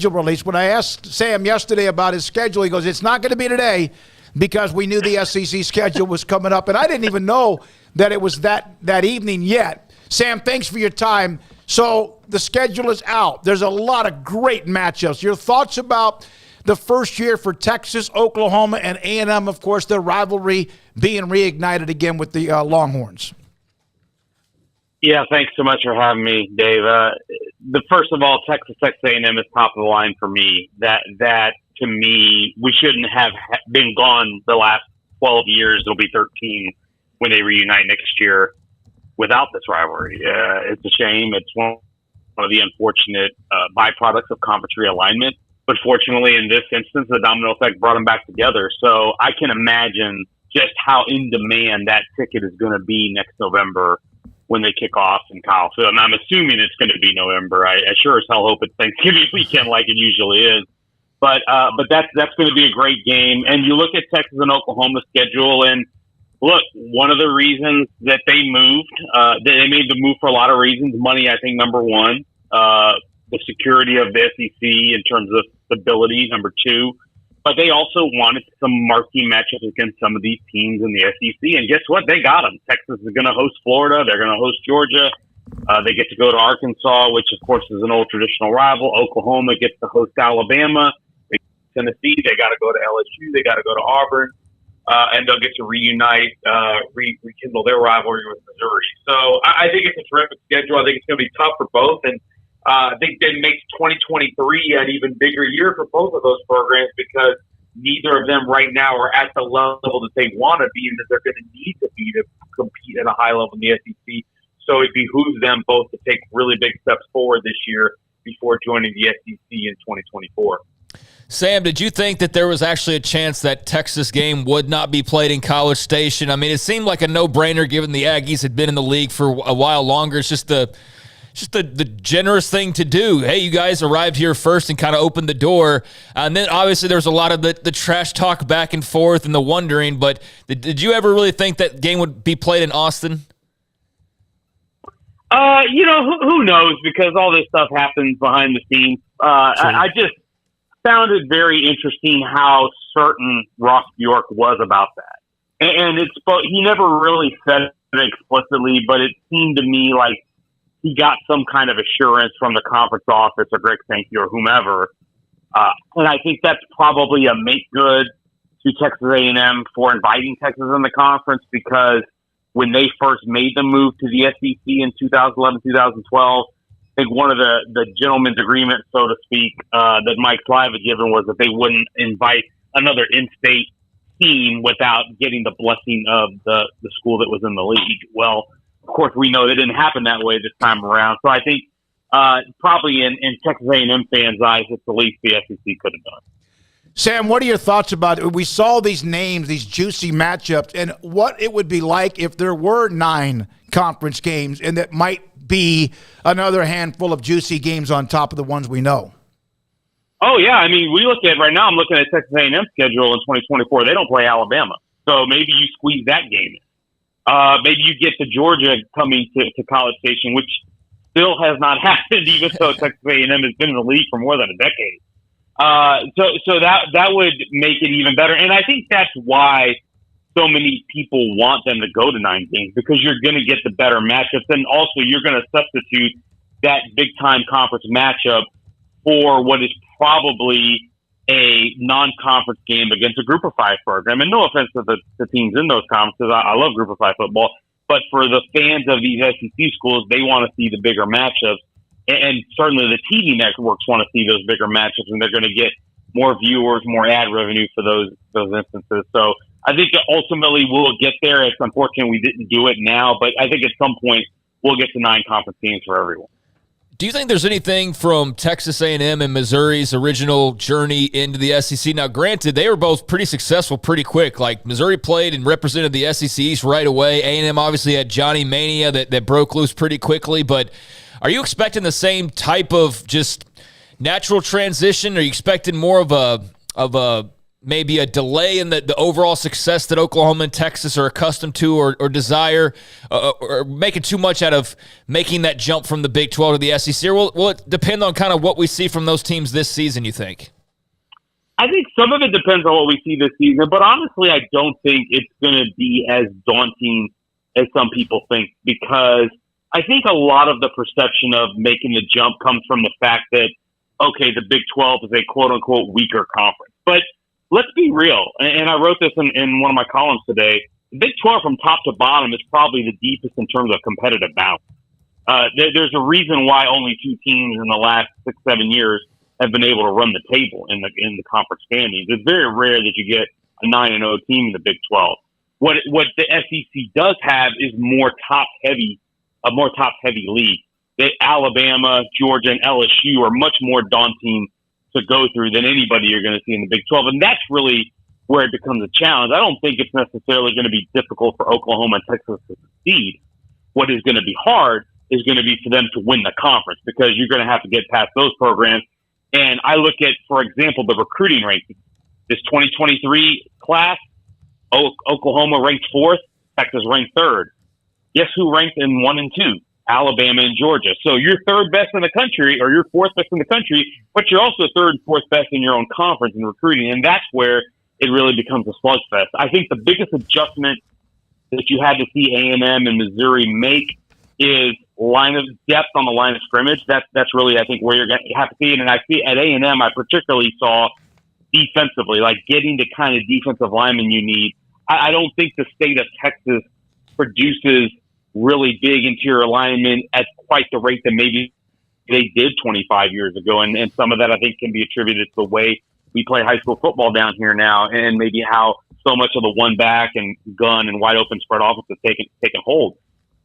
release. When I asked Sam yesterday about his schedule, he goes, it's not going to be today because we knew the SEC schedule was coming up. And I didn't even know that it was that evening yet. Sam, thanks for your time. So the schedule is out. There's a lot of great matchups. Your thoughts about the first year for Texas, Oklahoma, and A&M, of course, their rivalry being reignited again with the Longhorns. Yeah, thanks so much for having me, Dave. First of all, Texas A&M is top of the line for me. That to me, we shouldn't have been gone the last 12 years. It'll be 13 when they reunite next year without this rivalry. It's a shame. It's one of the unfortunate byproducts of conference realignment. But fortunately, in this instance, the domino effect brought them back together. So I can imagine just how in demand that ticket is going to be next November when they kick off in Colorado. And I'm assuming it's going to be November. I sure as hell hope it's Thanksgiving weekend like it usually is. But that's going to be a great game. And you look at Texas and Oklahoma's schedule, and look, one of the reasons that they moved, they made the move for a lot of reasons. Money, I think, number one. The security of the SEC in terms of stability, number two. But they also wanted some marquee matchups against some of these teams in the SEC. And guess what? They got them. Texas is going to host Florida. They're going to host Georgia. They get to go to Arkansas, which, of course, is an old traditional rival. Oklahoma gets to host Alabama. They get to Tennessee. They got to go to LSU. They got to go to Auburn. And they'll get to reunite, rekindle their rivalry with Missouri. So I think it's a terrific schedule. I think it's going to be tough for both. And I think that makes 2023 an even bigger year for both of those programs because neither of them right now are at the level that they want to be and that they're going to need to be to compete at a high level in the SEC. So it behooves them both to take really big steps forward this year before joining the SEC in 2024. Sam, did you think that there was actually a chance that Texas game would not be played in College Station? I mean, it seemed like a no-brainer given the Aggies had been in the league for a while longer. It's just the generous thing to do. Hey, you guys arrived here first and kind of opened the door. And then obviously there was a lot of the trash talk back and forth and the wondering, but did you ever really think that game would be played in Austin? Who knows, because all this stuff happens behind the scenes. I just found it very interesting how certain Ross Bjork was about that. And he never really said it explicitly, but it seemed to me like he got some kind of assurance from the conference office or Greg Sankey or whomever. And I think that's probably a make good to Texas A&M for inviting Texas in the conference because when they first made the move to the SEC in 2011, 2012, I think one of the gentleman's agreements, so to speak, that Mike Slive had given was that they wouldn't invite another in-state team without getting the blessing of the school that was in the league. Well, of course, we know that didn't happen that way this time around. So I think probably in Texas A&M fans' eyes, it's the least the SEC could have done. Sam, what are your thoughts about it? We saw these names, these juicy matchups, and what it would be like if there were 9 conference games and that might be another handful of juicy games on top of the ones we know. Oh, yeah. I mean, we look at right now, I'm looking at Texas A&M schedule in 2024. They don't play Alabama. So maybe you squeeze that game in. Maybe you get to Georgia coming to College Station, which still has not happened, even though Texas A&M has been in the league for more than a decade. So that would make it even better. And I think that's why so many people want them to go to 9 games, because you're going to get the better matchups. And also you're going to substitute that big-time conference matchup for what is probably a non-conference game against a Group of 5 program. And no offense to the teams in those conferences. I love Group of 5 football. But for the fans of these SEC schools, they want to see the bigger matchups. And certainly the TV networks want to see those bigger matchups, and they're going to get more viewers, more ad revenue for those instances. So I think ultimately we'll get there. It's unfortunate we didn't do it now, but I think at some point we'll get to 9 conference teams for everyone. Do you think there's anything from Texas A&M and Missouri's original journey into the SEC? Now, granted, they were both pretty successful pretty quick. Like, Missouri played and represented the SEC East right away. A&M obviously had Johnny Mania that broke loose pretty quickly. But are you expecting the same type of just natural transition? Are you expecting more of a maybe a delay in the overall success that Oklahoma and Texas are accustomed to or desire, or making too much out of making that jump from the Big 12 to the SEC? Or will it depend on kind of what we see from those teams this season, you think? I think some of it depends on what we see this season, but honestly, I don't think it's going to be as daunting as some people think, because I think a lot of the perception of making the jump comes from the fact that, okay, the Big 12 is a quote-unquote weaker conference. But let's be real, and I wrote this in one of my columns today, the Big 12 from top to bottom is probably the deepest in terms of competitive balance. There's a reason why only two teams in the last 6-7 years have been able to run the table in the conference standings. It's very rare that you get a 9-0 team in the Big 12. What the SEC does have is a more top heavy league. Alabama, Georgia, and LSU are much more daunting to go through than anybody you're going to see in the Big 12, and that's really where it becomes a challenge. I don't think it's necessarily going to be difficult for Oklahoma and Texas to succeed. What is going to be hard is going to be for them to win the conference, because you're going to have to get past those programs. And I look at, for example, the recruiting rankings. This 2023 class, Oklahoma ranked 4th, Texas ranked 3rd. Guess who ranked in 1 and 2? Alabama and Georgia. So you're 3rd best in the country, or you're 4th best in the country, but you're also 3rd and 4th best in your own conference in recruiting. And that's where it really becomes a slugfest. I think the biggest adjustment that you had to see A&M and Missouri make is line of depth on the line of scrimmage. That's really, I think, where you're going to have to see it. And I see at A&M, I particularly saw defensively, like getting the kind of defensive lineman you need. I don't think the state of Texas produces really big interior linemen at quite the rate that maybe they did 25 years ago. And some of that, I think, can be attributed to the way we play high school football down here now, and maybe how so much of the one back and gun and wide open spread offense has taken hold.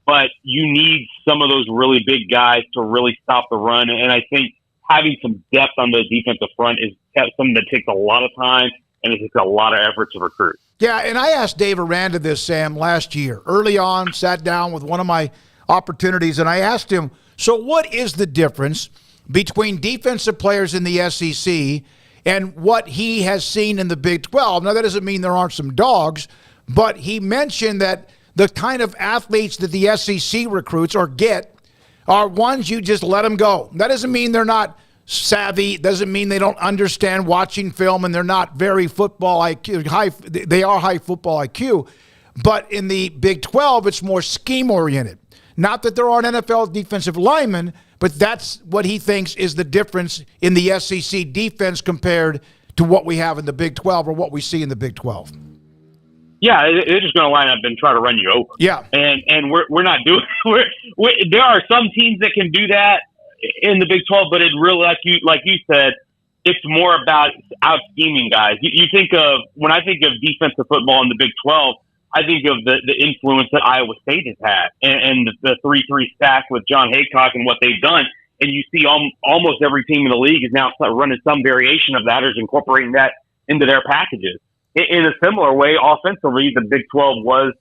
But you need some of those really big guys to really stop the run. And I think having some depth on the defensive front is something that takes a lot of time, and it takes a lot of effort to recruit. Yeah, and I asked Dave Aranda this, Sam, last year. Early on, sat down with one of my opportunities, and I asked him, so what is the difference between defensive players in the SEC and what he has seen in the Big 12? Now, that doesn't mean there aren't some dogs, but he mentioned that the kind of athletes that the SEC recruits or get are ones you just let them go. That doesn't mean they're not savvy. It doesn't mean they don't understand watching film and they're not very football IQ. They are high football IQ. But in the Big 12, it's more scheme-oriented. Not that there aren't NFL defensive linemen, but that's what he thinks is the difference in the SEC defense compared to what we have in the Big 12 or what we see in the Big 12. Yeah, they're just going to line up and try to run you over. Yeah, and we're not doing. There are some teams that can do that in the Big 12, but it really, like you said, it's more about out scheming guys. You think of, when I think of defensive football in the Big 12, I think of the influence that Iowa State has had and the 3-3 stack with John Haycock and what they've done. And you see almost every team in the league is now running some variation of that or is incorporating that into their packages. In a similar way, offensively, the Big 12 was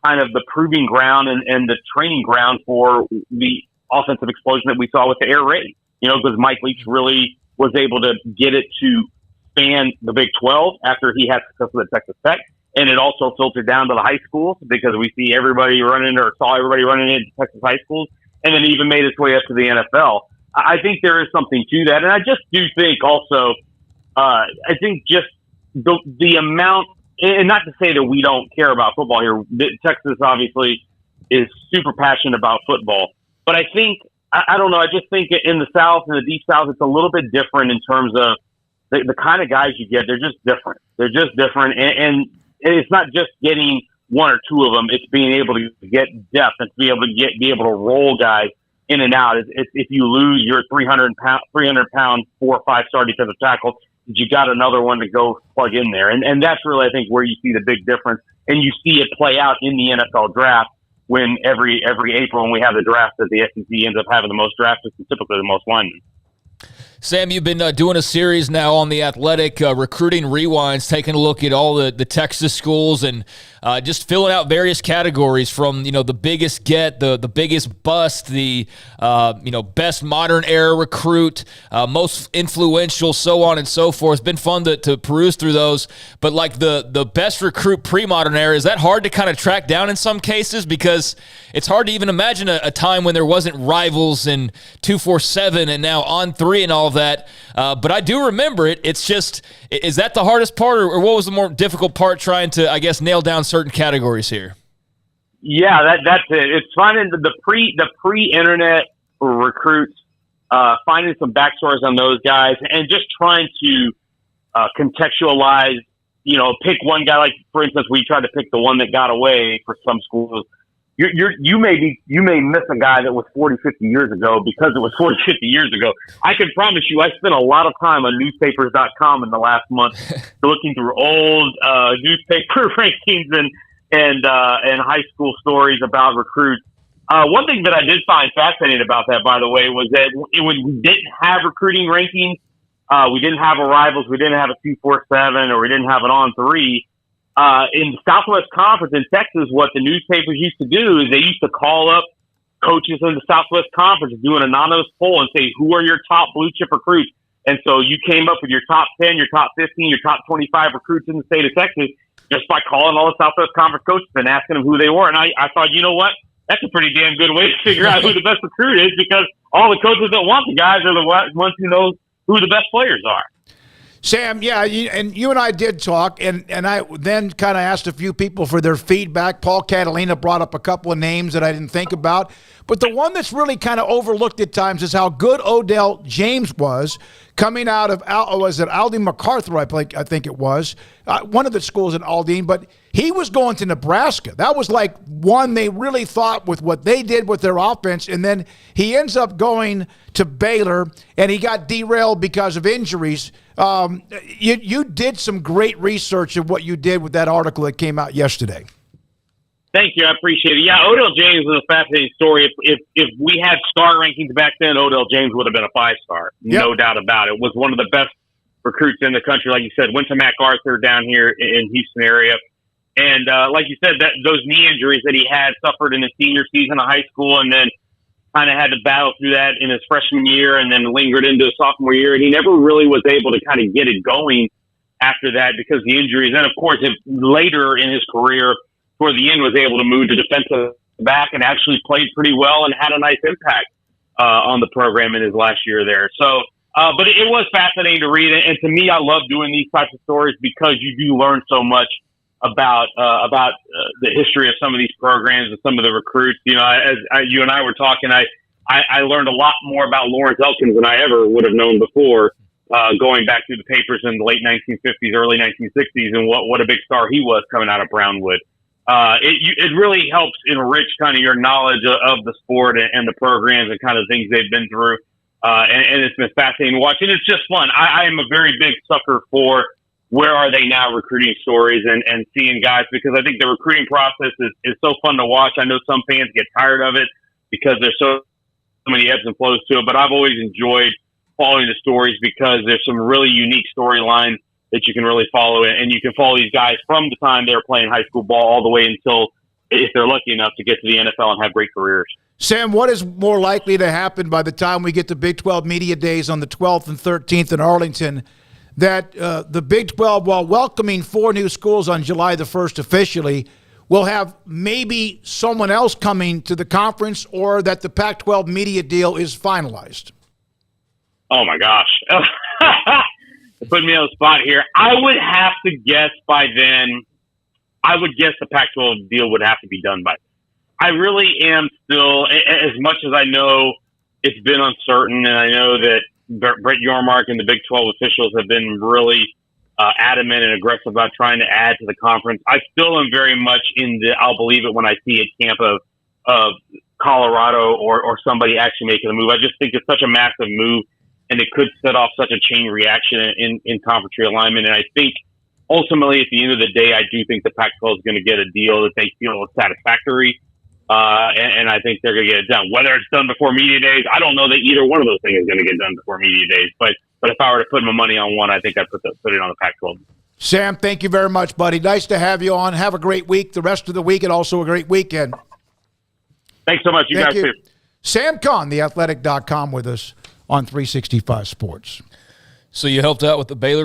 kind of the proving ground and the training ground for the offensive explosion that we saw with the air raid. Because Mike Leach really was able to get it to span the Big 12 after he had success with Texas Tech. And it also filtered down to the high schools because we see everybody running or saw everybody running into Texas high schools, and then even made its way up to the NFL. I think there is something to that. And I just do think also, I think just the amount, and not to say that we don't care about football here. Texas obviously is super passionate about football, but I think, I don't know, I just think in the South and the Deep South, it's a little bit different in terms of the kind of guys you get. They're just different. And it's not just getting one or two of them. It's being able to get depth and to be able to roll guys in and out. If you lose your 300 pound 4 or 5 star defensive tackle, you got another one to go plug in there. And that's really, I think, where you see the big difference. And you see it play out in the NFL draft when every April when we have the draft that the SEC ends up having the most draft picks and typically the most linemen. Sam, you've been doing a series now on The Athletic, Recruiting Rewinds, taking a look at all the Texas schools and just filling out various categories from, the biggest get, the biggest bust, the, best modern era recruit, most influential, so on and so forth. It's been fun to peruse through those. But like the best recruit pre-modern era, is that hard to kind of track down in some cases? Because it's hard to even imagine a time when there wasn't Rivals and 247 and now On3 and all of that. But I do remember it. It's just, is that the hardest part, or what was the more difficult part trying to, I guess, nail down certain categories here? Yeah, that's it. It's finding the pre-internet recruits, finding some backstories on those guys, and just trying to contextualize. Pick one guy. Like, for instance, we tried to pick the one that got away for some schools. You may miss a guy that was 40, 50 years ago because it was 40, 50 years ago. I can promise you, I spent a lot of time on newspapers.com in the last month looking through old newspaper rankings and high school stories about recruits. One thing that I did find fascinating about that, by the way, was that when we didn't have recruiting rankings, we didn't have a Rivals, we didn't have a 247, or we didn't have an On3. In the Southwest Conference in Texas, what the newspapers used to do is they used to call up coaches in the Southwest Conference, do an anonymous poll, and say, who are your top blue chip recruits? And so you came up with your top 10, your top 15, your top 25 recruits in the state of Texas just by calling all the Southwest Conference coaches and asking them who they were. And I thought, you know what? That's a pretty damn good way to figure out who the best recruit is, because all the coaches that want the guys are the ones who know who the best players are. Sam, yeah, and you and I did talk, and I then kind of asked a few people for their feedback. Paul Catalina brought up a couple of names that I didn't think about. But the one that's really kind of overlooked at times is how good Odell James was coming out of, was it Aldine MacArthur, I think it was, one of the schools in Aldine. But he was going to Nebraska. That was like one they really thought with what they did with their offense. And then he ends up going to Baylor, and he got derailed because of injuries. You did some great research of what you did with that article that came out yesterday. Thank you. I appreciate it. Yeah, Odell James was a fascinating story. If we had star rankings back then, Odell James would have been a 5-star. Yep. No doubt about it. Was one of the best recruits in the country. Like you said, went to MacArthur down here in Houston area. And like you said, that those knee injuries that he had suffered in his senior season of high school, and then kind of had to battle through that in his freshman year, and then lingered into his sophomore year. And he never really was able to kind of get it going after that because of the injuries. And of course, later in his career, toward the end, was able to move to defensive back and actually played pretty well and had a nice impact on the program in his last year there. So, but it was fascinating to read. And to me, I love doing these types of stories because you do learn so much about the history of some of these programs and some of the recruits. You know, you and I were talking, I learned a lot more about Lawrence Elkins than I ever would have known before, going back through the papers in the late 1950s, early 1960s, and what a big star he was coming out of Brownwood. It really helps enrich kind of your knowledge of the sport and the programs and kind of things they've been through. And it's been fascinating to watch. And it's just fun. I am a very big sucker for where are they now recruiting stories and seeing guys, because I think the recruiting process is so fun to watch. I know some fans get tired of it because there's so many ebbs and flows to it, but I've always enjoyed following the stories because there's some really unique storylines that you can really follow, and you can follow these guys from the time they're playing high school ball all the way until, if they're lucky enough, to get to the NFL and have great careers. Sam, what is more likely to happen by the time we get to Big 12 Media Days on the 12th and 13th in Arlington, that the Big 12, while welcoming 4 new schools on July the 1st officially, will have maybe someone else coming to the conference, or that the Pac-12 media deal is finalized? Oh, my gosh. Put me on the spot here. I would have to guess by then. I would guess the Pac-12 deal would have to be done by then. I really am still, as much as I know it's been uncertain, and I know that Brett Yormark and the Big 12 officials have been really adamant and aggressive about trying to add to the conference. I still am very much in the I'll believe it when I see it camp of Colorado or somebody actually making a move. I just think it's such a massive move, and it could set off such a chain reaction in conference realignment. And I think ultimately, at the end of the day, I do think the Pac-12 is going to get a deal that they feel is satisfactory and I think they're going to get it done. Whether it's done before media days, I don't know that either one of those things is going to get done before media days. But if I were to put my money on one, I think I'd put it on the Pac-12. Sam, thank you very much, buddy. Nice to have you on. Have a great week, the rest of the week, and also a great weekend. Thanks so much. You guys too. Sam Kahn, theathletic.com, with us on 365 Sports. So you helped out with the Baylor